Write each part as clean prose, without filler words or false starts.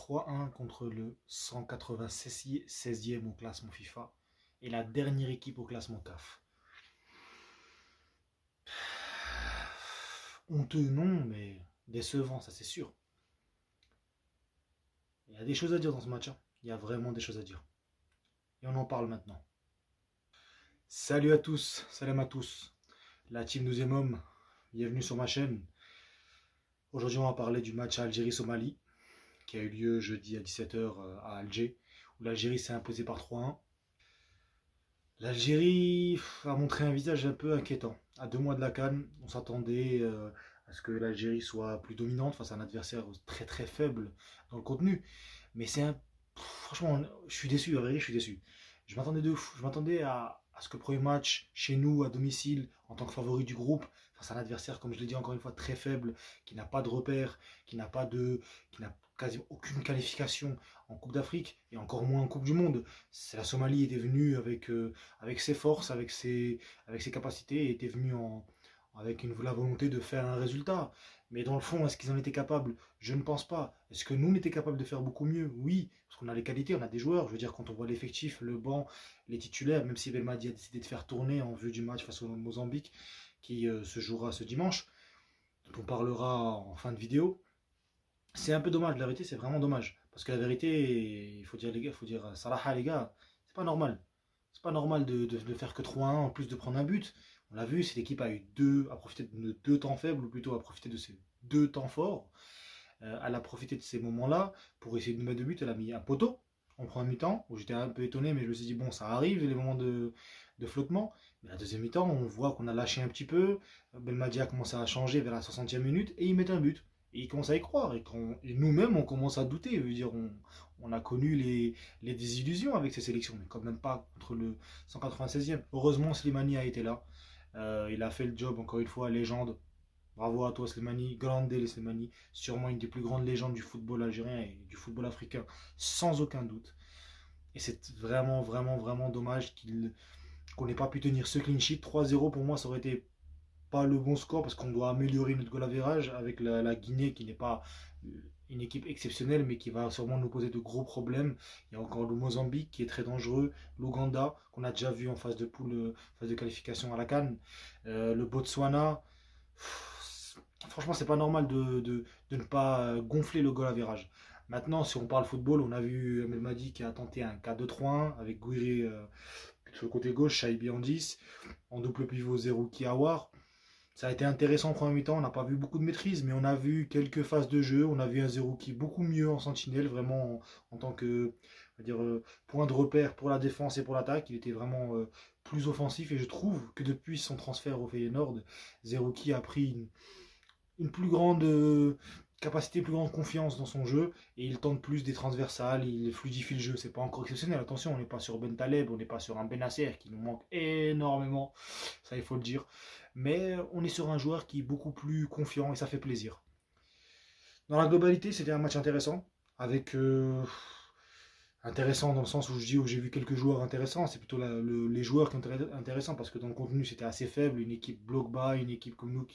3-1 contre le 196e au classement FIFA et la dernière équipe au classement CAF. Honteux non, mais décevant, ça c'est sûr. Il y a des choses à dire dans ce match, hein. Il y a vraiment des choses à dire. Et on en parle maintenant. Salut à tous, salam à tous. La team 12e homme, bienvenue sur ma chaîne. Aujourd'hui on va parler du match Algérie-Somalie qui a eu lieu jeudi à 17h à Alger, où l'Algérie s'est imposée par 3-1. L'Algérie a montré un visage un peu inquiétant. À 2 mois de la CAN, on s'attendait à ce que l'Algérie soit plus dominante face à un adversaire très très faible dans le contenu. Mais c'est un... Franchement, je suis déçu, en vérité, je suis déçu. Je m'attendais à ce que le premier match, chez nous, à domicile, en tant que favori du groupe, face à un adversaire, comme je l'ai dit encore une fois, très faible, qui n'a pas de repères, qui n'a quasiment aucune qualification en Coupe d'Afrique, et encore moins en Coupe du Monde. La Somalie était venue avec ses forces, avec ses capacités, et était venue avec la volonté de faire un résultat. Mais dans le fond, est-ce qu'ils en étaient capables? Je ne pense pas. Est-ce que nous, on était capables de faire beaucoup mieux? Oui, parce qu'on a les qualités, on a des joueurs. Je veux dire, quand on voit l'effectif, le banc, les titulaires, même si Belmadi a décidé de faire tourner en vue du match face au Mozambique, qui se jouera ce dimanche, dont on parlera en fin de vidéo, c'est un peu dommage. La vérité, c'est vraiment dommage. Parce que la vérité, il faut dire, les gars, il faut dire Salaha, les gars, c'est pas normal. C'est pas normal de faire que 3-1 en plus de prendre un but. On l'a vu, cette équipe a profité de 2 temps faibles, ou plutôt a profité de ces 2 temps forts. Elle a profité de ces moments-là pour essayer de mettre de but. Elle a mis un poteau en premier mi-temps, où j'étais un peu étonné, mais je me suis dit, bon, ça arrive, les moments de flottement. Mais la deuxième mi-temps, on voit qu'on a lâché un petit peu. Belmadi a commencé à changer vers la 60e minute et il met un but. Et il commence à y croire. Et nous-mêmes, on commence à douter. Je veux dire, on a connu les désillusions avec ces sélections, mais quand même pas contre le 196e. Heureusement, Slimani a été là. Il a fait le job, encore une fois, légende. Bravo à toi Slimani, grande Slimani, sûrement une des plus grandes légendes du football algérien et du football africain, sans aucun doute. Et c'est vraiment, vraiment, vraiment dommage qu'on n'ait pas pu tenir ce clean sheet. 3-0 pour moi, ça aurait été pas le bon score parce qu'on doit améliorer notre goal average avec la Guinée qui n'est pas une équipe exceptionnelle mais qui va sûrement nous poser de gros problèmes. Il y a encore le Mozambique qui est très dangereux, l'Ouganda qu'on a déjà vu en phase de poule, phase de qualification à la CAN, le Botswana. Franchement, c'est pas normal de ne pas gonfler le goal average. Maintenant, si on parle football, on a vu Belmadi qui a tenté un 4-2-3-1 avec Gouiri sur le côté gauche, Shaibi en 10, en double pivot Zerouki Awar. Ça a été intéressant en premier mi-temps, on n'a pas vu beaucoup de maîtrise, mais on a vu quelques phases de jeu. On a vu un Zerouki beaucoup mieux en sentinelle, vraiment en tant que point de repère pour la défense et pour l'attaque. Il était vraiment plus offensif et je trouve que depuis son transfert au Feyenoord, Zerouki a pris une plus grande capacité, plus grande confiance dans son jeu et il tente plus des transversales, il fluidifie le jeu. C'est pas encore exceptionnel, attention, on n'est pas sur Ben Taleb, on n'est pas sur un Benacer qui nous manque énormément, ça il faut le dire, mais on est sur un joueur qui est beaucoup plus confiant et ça fait plaisir. Dans la globalité, c'était un match intéressant, avec intéressant dans le sens où je dis où j'ai vu quelques joueurs intéressants, c'est plutôt les joueurs qui sont intéressants parce que dans le contenu c'était assez faible, une équipe bloc bas, une équipe comme nous,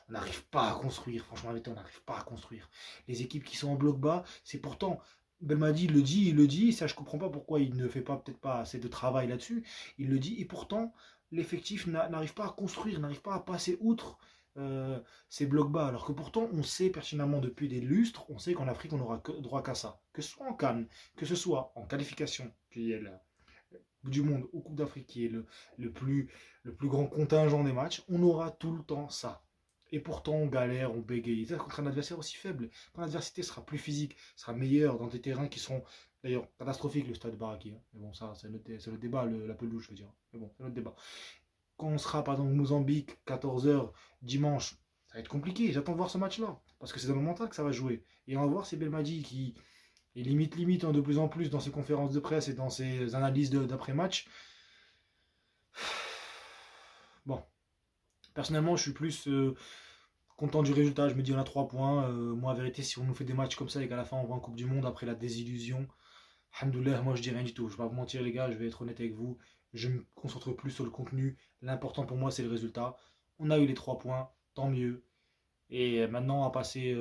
on n'arrive pas à construire, franchement on n'arrive pas à construire. Les équipes qui sont en bloc bas, c'est pourtant, Belmadi il le dit, ça je comprends pas pourquoi il ne fait pas peut-être pas assez de travail là-dessus, il le dit et pourtant l'effectif n'arrive pas à construire, n'arrive pas à passer outre ces blocs bas, alors que pourtant on sait pertinemment depuis des lustres, on sait qu'en Afrique on n'aura droit qu'à ça, que ce soit en CAN, que ce soit en qualification, qui est la Coupe du Monde ou Coupe d'Afrique, qui est le plus grand contingent des matchs, on aura tout le temps ça. Et pourtant on galère, on bégaye, ça contre un adversaire aussi faible, quand l'adversité sera plus physique, sera meilleure dans des terrains qui sont d'ailleurs catastrophiques, le stade Baraki, hein. Mais bon ça c'est le débat, la pelouse je veux dire, mais bon c'est notre débat. Quand on sera par exemple au Mozambique, 14h dimanche, ça va être compliqué. J'attends de voir ce match-là. Parce que c'est dans le mental que ça va jouer. Et on va voir si Belmadi qui est limite de plus en plus dans ses conférences de presse et dans ses analyses d'après-match. Bon, personnellement, je suis plus content du résultat. Je me dis on a 3 points. Moi, en vérité, si on nous fait des matchs comme ça et qu'à la fin on va en Coupe du Monde après la désillusion, alhamdoulilah, moi je dis rien du tout. Je vais pas vous mentir, les gars, je vais être honnête avec vous. Je me concentre plus sur le contenu. L'important pour moi, c'est le résultat. On a eu les 3 points, tant mieux. Et maintenant, on va passer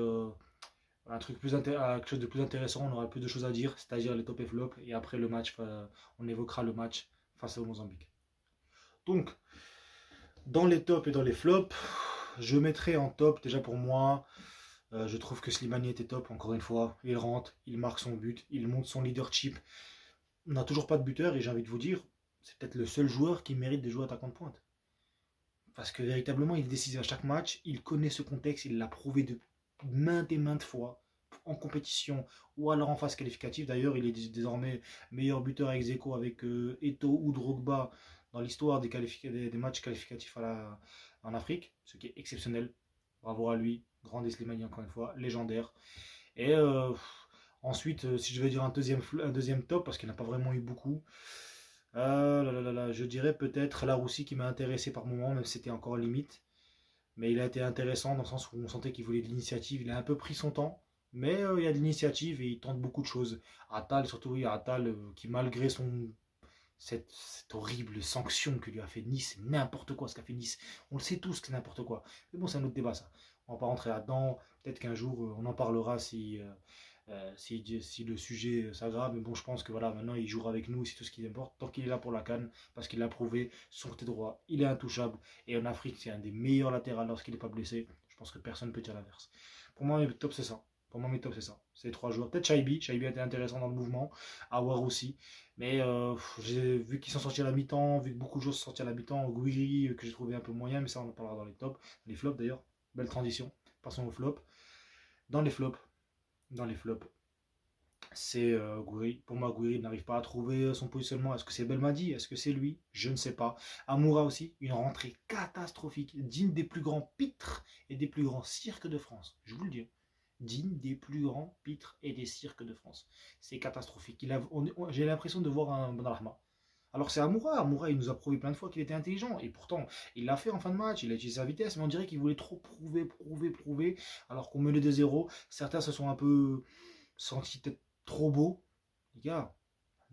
un truc quelque chose de plus intéressant, on aura plus de choses à dire, c'est-à-dire les top et flop, et après le match, on évoquera le match face au Mozambique. Donc, dans les tops et dans les flops, je mettrai en top, déjà pour moi, je trouve que Slimani était top, encore une fois. Il rentre, il marque son but, il montre son leadership. On n'a toujours pas de buteur, et j'ai envie de vous dire, c'est peut-être le seul joueur qui mérite de jouer attaquant de pointe. Parce que véritablement, il est décisif à chaque match, il connaît ce contexte, il l'a prouvé de maintes et maintes fois en compétition ou alors en phase qualificative. D'ailleurs, il est désormais meilleur buteur ex aequo avec Eto'o ou Drogba dans l'histoire des matchs qualificatifs en Afrique, ce qui est exceptionnel. Bravo à lui, grand Slimani encore une fois, légendaire. Et ensuite, si je veux dire un deuxième top, parce qu'il n'a pas vraiment eu beaucoup, je dirais peut-être Laroussi qui m'a intéressé par moment, même si c'était encore limite. Mais il a été intéressant dans le sens où on sentait qu'il voulait de l'initiative. Il a un peu pris son temps, mais il y a de l'initiative et il tente beaucoup de choses. Attal, surtout, oui, Attal, qui malgré cette horrible sanction que lui a fait Nice, c'est n'importe quoi ce qu'a fait Nice. On le sait tous que c'est n'importe quoi. Mais bon, c'est un autre débat ça. On va pas rentrer là-dedans. Peut-être qu'un jour, on en parlera si le sujet s'aggrave. Mais bon, je pense que voilà, maintenant il jouera avec nous, c'est tout ce qui importe. Tant qu'il est là pour la CAN, parce qu'il l'a prouvé, sur côté droit, il est intouchable. Et en Afrique, c'est un des meilleurs latérales lorsqu'il n'est pas blessé. Je pense que personne ne peut dire l'inverse. Pour moi, mes top, c'est ça. Pour moi, mes top, c'est ça. C'est 3 joueurs. Peut-être Shaibi. Shaibi a été intéressant dans le mouvement. Awar aussi. Mais j'ai vu qu'ils sont sortis à la mi-temps, vu que beaucoup de joueurs sont sortis à la mi-temps. Gouiri, que j'ai trouvé un peu moyen, mais ça, on en parlera dans les tops. Les flops d'ailleurs. Belle transition. Passons aux flops. Dans les flops, c'est Gouiri. Pour moi, Gouiri n'arrive pas à trouver son positionnement. Est-ce que c'est Belmadi? Est-ce que c'est lui? Je ne sais pas. Amoura aussi, une rentrée catastrophique, digne des plus grands pitres et des plus grands cirques de France. Je vous le dis. Digne des plus grands pitres et des cirques de France. C'est catastrophique. J'ai l'impression de voir un Benrahma. Alors c'est Amoura. Amoura, il nous a prouvé plein de fois qu'il était intelligent. Et pourtant, il l'a fait en fin de match. Il a utilisé sa vitesse. Mais on dirait qu'il voulait trop prouver. Alors qu'on menait 2-0. Certains se sont un peu sentis peut-être trop beaux. Les gars,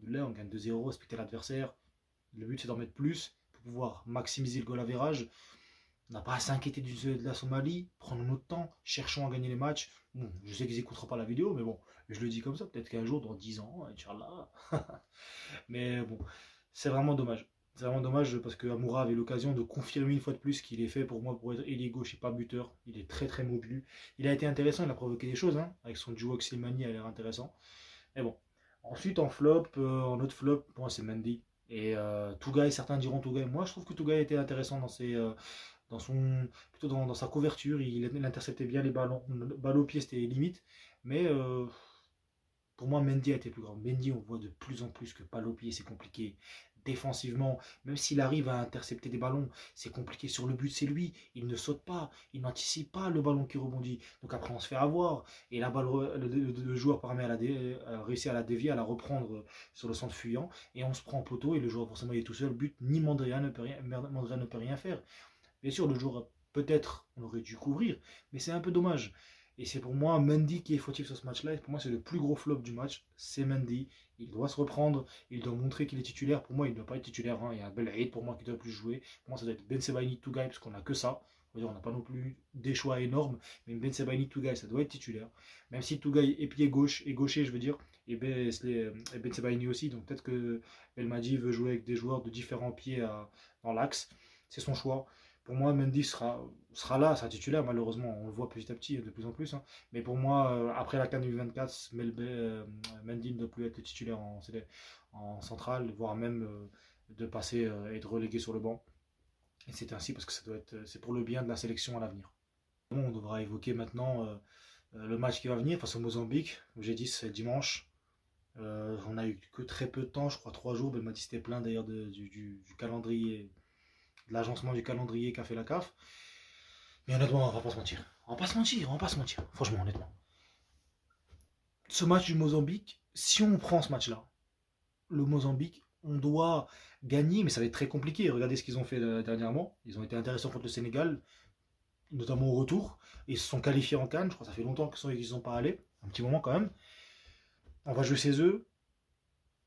là, on gagne 2-0. Respecter l'adversaire. Le but, c'est d'en mettre plus pour pouvoir maximiser le goal average. On n'a pas à s'inquiéter de la Somalie. Prenons notre temps. Cherchons à gagner les matchs. Bon, je sais qu'ils n'écouteront pas la vidéo. Mais bon, je le dis comme ça. Peut-être qu'un jour, dans 10 ans, Inch'Allah. Mais bon, c'est vraiment dommage. C'est vraiment dommage parce que Amoura avait l'occasion de confirmer une fois de plus qu'il est fait pour moi pour être ailier gauche et pas buteur. Il est très mobile. Il a été intéressant, il a provoqué des choses. Hein. Avec son duo avec Slimani, il a l'air intéressant. Mais bon. Ensuite, en flop, en autre flop, pour moi c'est Mendy. Et Tougaï, certains diront Tougaï. Moi, je trouve que Tougaï était intéressant dans sa couverture. Il interceptait bien les ballons. Le ballon au pied, c'était limite. Mais pour moi, Mendy a été plus grand. Mendy, on voit de plus en plus que balle au pied, c'est compliqué. Défensivement, même s'il arrive à intercepter des ballons, c'est compliqué. Sur le but, c'est lui. Il ne saute pas, il n'anticipe pas le ballon qui rebondit. Donc après, on se fait avoir. Et la balle, le joueur réussit à la dévier, à la reprendre sur le centre fuyant. Et on se prend en poteau. Et le joueur, forcément, il est tout seul. But, ni Mandrea ne peut rien faire. Bien sûr, le joueur, peut-être, on aurait dû couvrir. Mais c'est un peu dommage. Et c'est pour moi Mendy qui est fautif sur ce match-là. Et pour moi, c'est le plus gros flop du match. C'est Mendy. Il doit se reprendre. Il doit montrer qu'il est titulaire. Pour moi, il ne doit pas être titulaire. Hein. Il y a Belhaïd pour moi qui doit plus jouer. Pour moi, ça doit être Ben Sebaini Tougaï parce qu'on n'a que ça. On n'a pas non plus des choix énormes. Mais Ben Sebaini Tougaï, ça doit être titulaire. Même si Tougaï est pied gauche, et gaucher, je veux dire. Et Ben Sebaini aussi. Donc peut-être que Belmadi veut jouer avec des joueurs de différents pieds dans l'axe. C'est son choix. Pour moi, Mendy sera là, sera titulaire, malheureusement. On le voit petit à petit, de plus en plus. Hein. Mais pour moi, après la CAN 2024, Mendy ne doit plus être titulaire en centrale, voire même de passer et être relégué sur le banc. Et c'est ainsi parce que c'est pour le bien de la sélection à l'avenir. Bon, on devra évoquer maintenant le match qui va venir face au Mozambique. Comme j'ai dit, c'est dimanche. On a eu que très peu de temps, je crois 3 jours. Belmadi c'était plein d'ailleurs du calendrier, de l'agencement du calendrier qu'a fait la CAF. Mais honnêtement, on va pas se mentir. On va pas se mentir. Franchement, honnêtement. Ce match du Mozambique, si on prend ce match-là, le Mozambique, on doit gagner, mais ça va être très compliqué. Regardez ce qu'ils ont fait dernièrement. Ils ont été intéressants contre le Sénégal, notamment au retour. Ils se sont qualifiés en CAN. Je crois que ça fait longtemps qu'ils ne sont pas allés. Un petit moment quand même. On va jouer chez eux,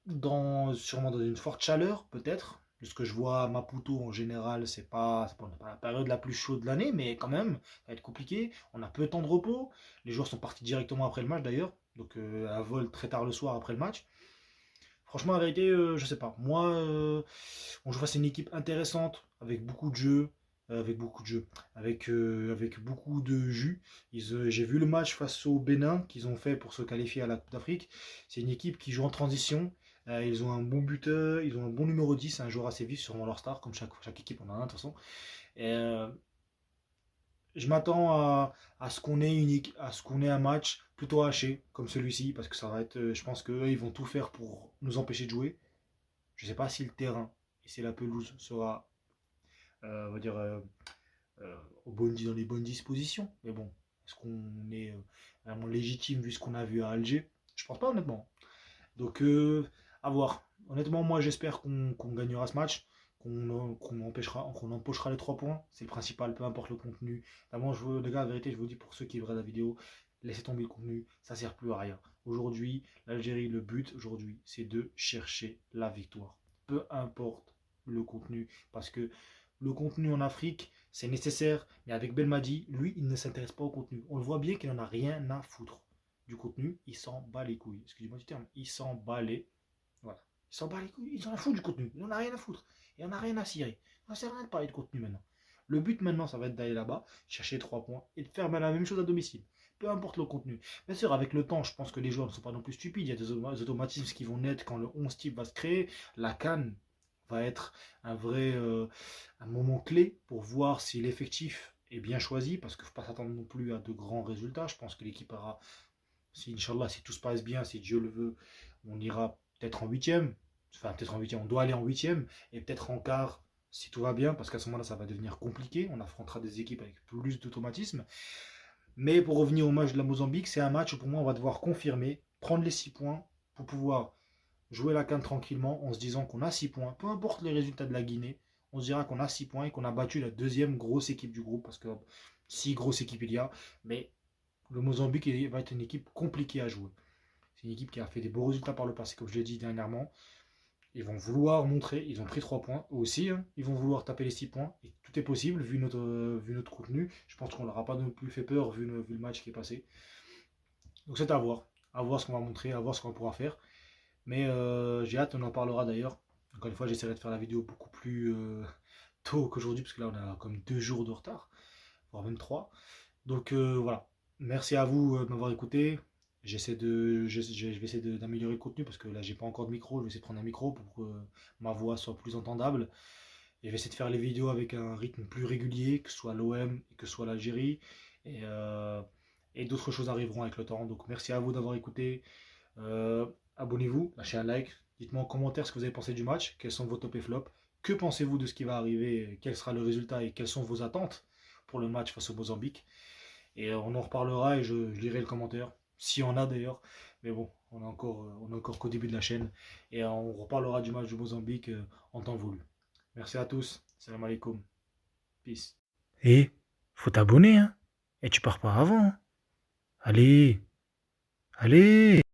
sûrement dans une forte chaleur, peut-être. De ce que je vois à Maputo en général, c'est pas la période la plus chaude de l'année, mais quand même, ça va être compliqué. On a peu de temps de repos. Les joueurs sont partis directement après le match d'ailleurs, donc à vol très tard le soir après le match. Franchement, la vérité, je sais pas. Moi, on joue face à une équipe intéressante, avec beaucoup de jeux, avec beaucoup de jus. J'ai vu le match face au Bénin qu'ils ont fait pour se qualifier à la Coupe d'Afrique. C'est une équipe qui joue en transition. Ils ont un bon buteur, ils ont un bon numéro 10, un joueur assez vif, sûrement leur star, comme chaque équipe en a un de toute façon. Et, je m'attends à ce qu'on ait à ce qu'on ait un match plutôt haché comme celui-ci, parce que ça va être, je pense qu'eux, ils vont tout faire pour nous empêcher de jouer. Je ne sais pas si le terrain et si la pelouse sera, on va dire, dans les bonnes dispositions. Mais bon, est-ce qu'on est vraiment légitime vu ce qu'on a vu à Alger? Je pense pas honnêtement. Donc, à voir. Honnêtement, moi j'espère qu'on gagnera ce match, qu'on empochera les 3 points. C'est le principal, peu importe le contenu. D'abord, les gars, la vérité, je vous dis pour ceux qui regardent la vidéo, laissez tomber le contenu, ça sert plus à rien. Aujourd'hui, l'Algérie, le but aujourd'hui, c'est de chercher la victoire. Peu importe le contenu, parce que le contenu en Afrique, c'est nécessaire, mais avec Belmadi, lui, il ne s'intéresse pas au contenu. On le voit bien qu'il n'en a rien à foutre du contenu, il s'en bat les couilles. Excusez-moi du terme, il s'en bat les. Voilà. Il s'en bat les couilles, il s'en fout du contenu. Il n'en a rien à foutre. Il n'en a rien à cirer. Ça ne sert à rien de parler de contenu maintenant. Le but maintenant, ça va être d'aller là-bas, chercher 3 points et de faire la même chose à domicile. Peu importe le contenu. Bien sûr, avec le temps, je pense que les joueurs ne sont pas non plus stupides. Il y a des automatismes qui vont naître quand le 11 type va se créer. La canne va être un moment clé pour voir si l'effectif est bien choisi, parce qu'il ne faut pas s'attendre non plus à de grands résultats. Je pense que l'équipe aura, si Inch'Allah, si tout se passe bien, si Dieu le veut, on ira peut-être en huitième. Enfin, peut-être en huitième, on doit aller en huitième, et peut-être en quart, si tout va bien, parce qu'à ce moment-là, ça va devenir compliqué. On affrontera des équipes avec plus d'automatisme. Mais pour revenir au match de la Mozambique, c'est un match où pour moi, on va devoir confirmer, prendre les 6 points pour pouvoir jouer la CAN tranquillement en se disant qu'on a 6 points. Peu importe les résultats de la Guinée, on se dira qu'on a 6 points et qu'on a battu la deuxième grosse équipe du groupe, parce que si grosse équipe il y a, mais le Mozambique va être une équipe compliquée à jouer. C'est une équipe qui a fait des beaux résultats par le passé, comme je l'ai dit dernièrement. Ils vont vouloir montrer, ils ont pris 3 points, eux aussi, hein, ils vont vouloir taper les 6 points, et tout est possible vu notre contenu. Je pense qu'on ne leur a pas non plus fait peur vu le match qui est passé. Donc c'est à voir ce qu'on va montrer, à voir ce qu'on pourra faire. Mais j'ai hâte, on en parlera d'ailleurs. Encore une fois, j'essaierai de faire la vidéo beaucoup plus tôt qu'aujourd'hui, parce que là on a comme 2 jours de retard, voire même 3. Donc voilà, merci à vous de m'avoir écouté. Je vais essayer d'améliorer le contenu parce que là j'ai pas encore de micro. Je vais essayer de prendre un micro pour que ma voix soit plus entendable. Et je vais essayer de faire les vidéos avec un rythme plus régulier, que ce soit l'OM et que ce soit l'Algérie. Et, d'autres choses arriveront avec le temps. Donc merci à vous d'avoir écouté. Abonnez-vous, lâchez un like. Dites-moi en commentaire ce que vous avez pensé du match. Quels sont vos top et flops. Que pensez-vous de ce qui va arriver? Quel sera le résultat et quelles sont vos attentes pour le match face au Mozambique? Et on en reparlera et je lirai le commentaire. S'il y en a d'ailleurs. Mais bon, on est encore qu'au début de la chaîne. Et on reparlera du match du Mozambique en temps voulu. Merci à tous. Salam alaikum. Peace. Et faut t'abonner, hein. Et tu pars pas avant. Allez. Allez.